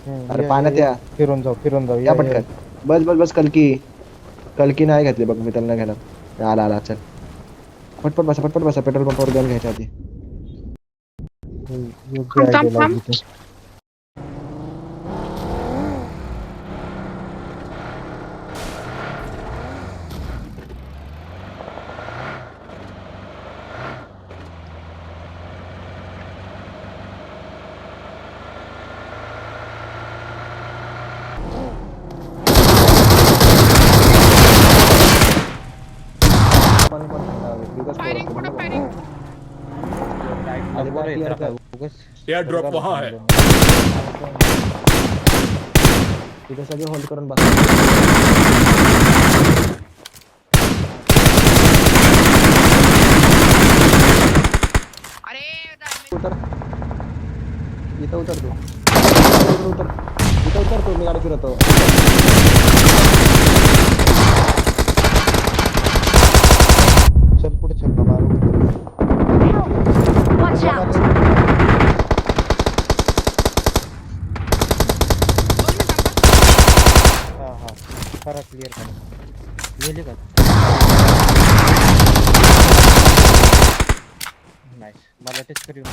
अरे पाण्यात या. फिरून जाऊ या पटकन. बस बस बस कलकी. कलकी नाही घेतली बघ मी, त्याला नाही घेणार. आला आला चल. पटपट बसा, पटपट बसा, पेट्रोल पंपावर गन घ्यायच्या आधी. योग्य आयडिया लागली तू. पण कोण सांगणार? बिकॉज फायरिंग पोरं कुठं असतात फायरिंग? आधी काय clear कर. एयर ड्रॉप वहां है. तिथे सगळे होल्ड करून बसा. अरे उतर. इथं उतर तू. उतर उतर. इथं उतर तू, मी गाडी फिरवतो. चल पुढे चल ना मारू. Watch out! हा करा क्लिअर करा. गेले का? नाईस. मला टेस्ट करू.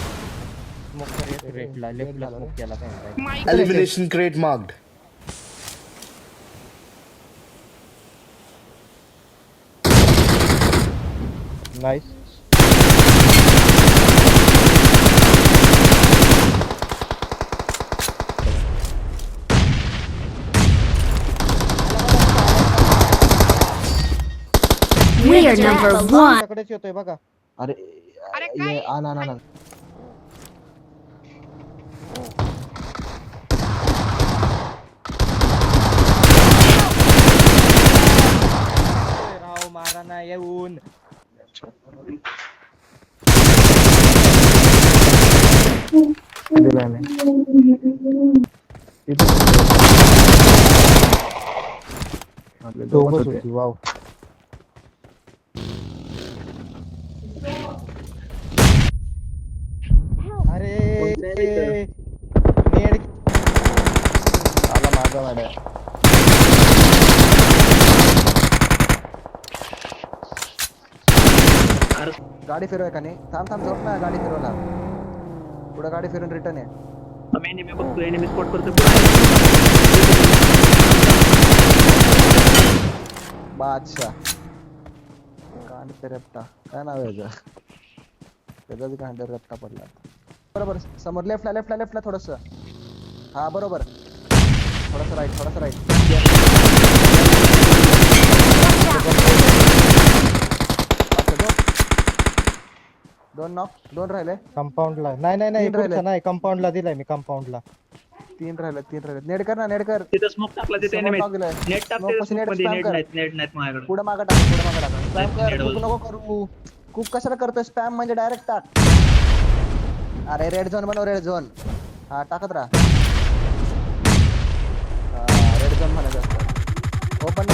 स्मोक कर रेटला लेफ्टला स्मोक केला पाहिजे. Mike Elimination crate marked. Nice. We are number one. आपल्याकडेच येतोय बघा. अरे अरे काय? ये, आण आण आण. राव मारा ना येऊन. दिलाय मी. दोघंच होती. वाव. अरे नेड आला माझा गाड्या. गाडी फिरवाय का नाही? थांब थांब, झोप ना गाडी फिरवला. पुढे गाडी फिरून रिटर्न आहे. एनिमी बघतो, एनिमी स्पॉट करतो. बादशाह. गांडे रप्ता काय नाव आहे याचं? त्याचाच गांडे रप्ता पडला. बरोबर समोर लेफ्टला लेफ्टला लेफ्टला थोडस. हा बरोबर. थोडस राईट, थोडस राईट. दोन नॉक, दोन राहिले. कंपाऊंडला नाही नाही नाही तीन राहिले. पुढचा नाही कंपाऊंडला दिलाय मी कंपाऊंडला. तीन राहिले, तीन राहिले. नेड कर ना, नेड कर. तिथं स्मोक टाकला, तिथे समोर एनिमी. knock दिलाय. नेट टाक, Smoke तिथे पाशी स्मोक net मध्ये spam कर. नेट नाहीत माझ्याकडे. पुढे मागं टाक, पुढे मागं टाक. स्पॅम कर. Net कुक वर. नको करू. कुक कशाला करतोय? स्पॅम म्हणजे डायरेक्ट टाक. अरे रेड झोन बनव, रेड झोन. हा टाकत राहा. रेड झोन म्हणायचं असतं. ओपन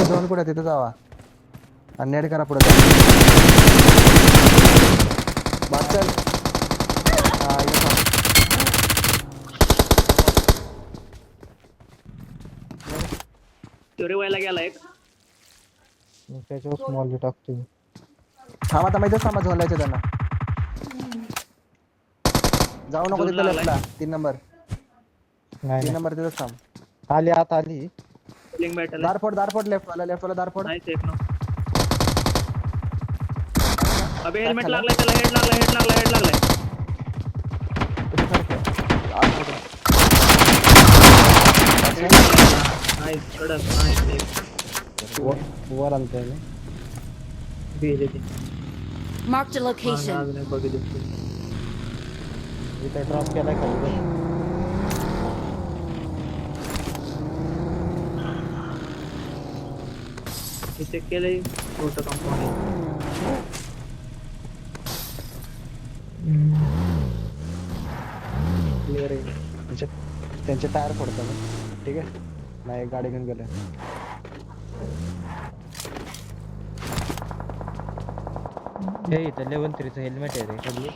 झोन कुठे? तिथे जावा आणि नेट करा पुढे. बात चल. हा ये तो रिवायला गेला एक. त्याच्यावर स्मॉल टाकतो मी. थांब आता माहिती थांबा, झोन लायचं त्यांना. जाऊ नको झोन तिथे लागलाय. लेफ्टला. 3 नंबर, नाही 3 नाही. नंबर तिथेच थांब. आली आत आली. Link battle. दारफोड, दारफोड लेफ्ट वाला दारफोड. नाईस एक नो. अबे हेल्मेट लागलाय त्याला. हेड लागलाय. नाईस कडक. नाईस. वर आलतोय मी. भेज येते. Marked a location. अजून एक बघितलं. इथे ड्रॉप केलाय खाली. इथे केलंय छोटं कंपाऊंड. क्लिअर आहे. त्यांचे टायर फोडतो मी. ठीक आहे. नाही गाडी घेऊन गेले. हे इथं लेवल 3 चं हेल्मेट आहे रे खाली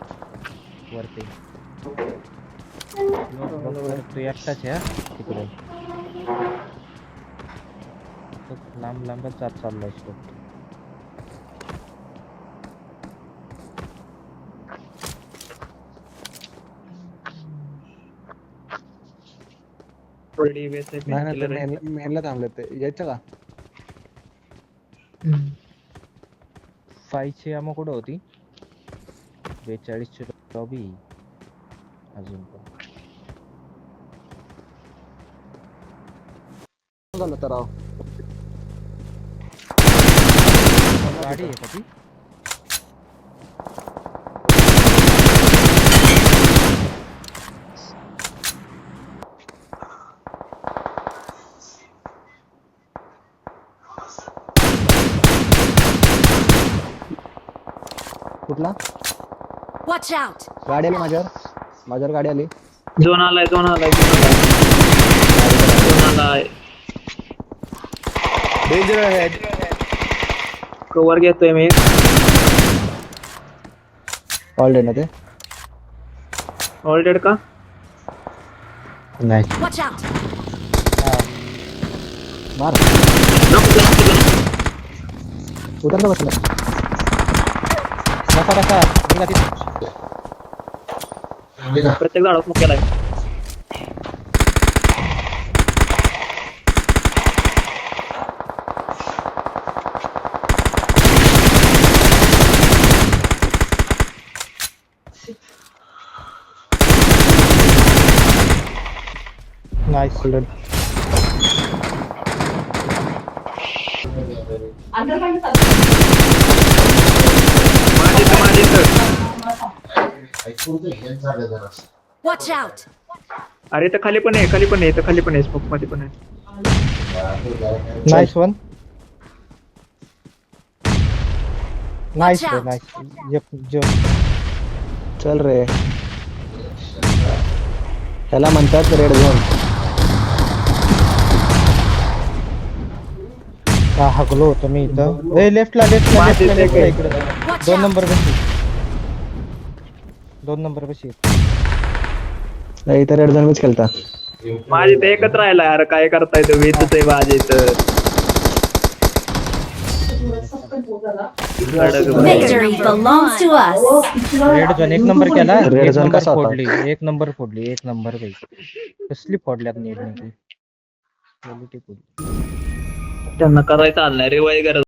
वरती. तू एकटाच आहे हा? तिकडे तो लांब लांबच जात चाललाय तो. थोडी वेळ आहे, नाही नाही killer आहे. मेनला थांबले ते यायचं का? फायची आम्हा कुठं होती 42ची लॉबी अजून पण झालं तर राव गाडी आहे का ती? कुठला Watch out! गाडी आली माझ्यावर गाडी आली. झोन आलाय झोन आलाय Danger ahead. कव्हर घेतोय मी. ऑल ना ते ऑलरेडी का नाही Watch out! मार उतरलं बसलं. नका नका निघा तिथं. प्रत्येक झाडावर स्मोक केलाय. Nice Watch out! अरे तर खाली पण आहे इथं खाली पण आहे स्मोक मध्ये पण आहे. Nice one nice Watch out. Nice चल रे त्याला म्हणतात रेड झोन. हा हगलो होतो मी इथं. ए लेफ्टला माझी ते काय? इकडे Watch 2 out! नंबर बशी 2 नंबर बशी इथं रेड झोन मीच खेळता. माझी ते एकच राहिला यार काय करताय तुम्ही इथंच आहे माझ्या इथं. Victory belongs to us! Red zone 1 number केला. Red 1 zone नंबर कसा होता? फोडली 1 नंबर फोडली 1 नंबर काही कसली फोडल्यात नेट क्वालिटी फोडली. त्यांना करायचं आलं नाही रिवाय करत